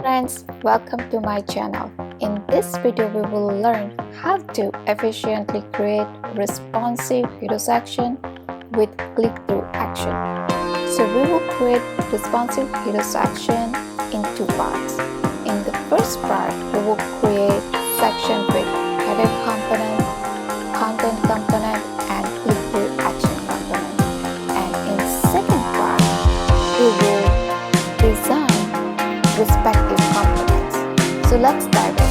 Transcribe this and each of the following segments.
friends, welcome to my channel. In this video we will learn how to efficiently create responsive hero section with click-through action. So we will create responsive hero section in two parts. In the first part we will create section with header component, content component and click-through action component. And in second part we will design respective components. So let's dive in.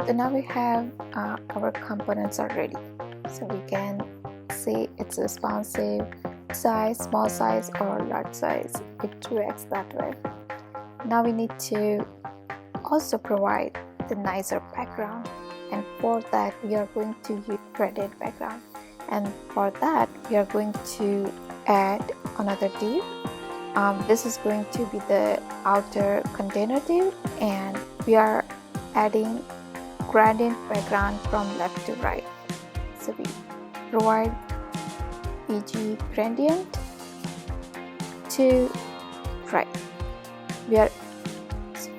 So now we have our components are ready. So we can see it's responsive, size, small size or large size. It reacts that way. Now we need to also provide the nicer background, and for that we are going to use threaded background, and for that we are going to add another div. This is going to be the outer container div, and we are adding gradient background from left to right. So we provide EG gradient to right.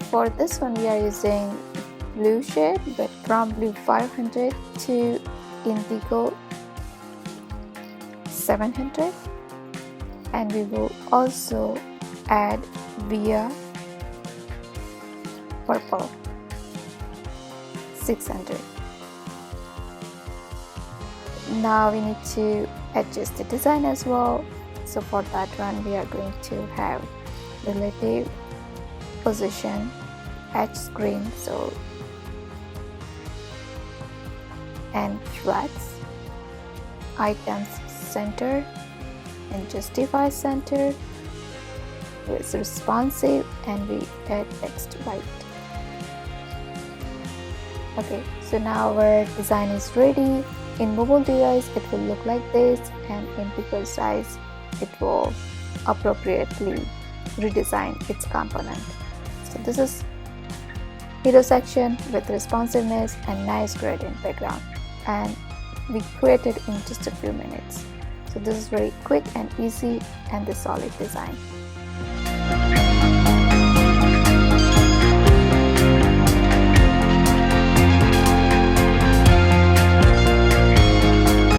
For this one we are using blue shade, but from blue 500 to indigo 700, and we will also add via purple 600. Now we need to adjust the design as well. So for that one we are going to have relative position edge screen, so and flags, items center and justify center with responsive, and we add text white. Okay, so now our design is ready. In mobile device it will look like this, and in bigger size it will appropriately redesign its component. So this is hero section with responsiveness and nice gradient background, and we created in just a few minutes. So this is very quick and easy and the solid design.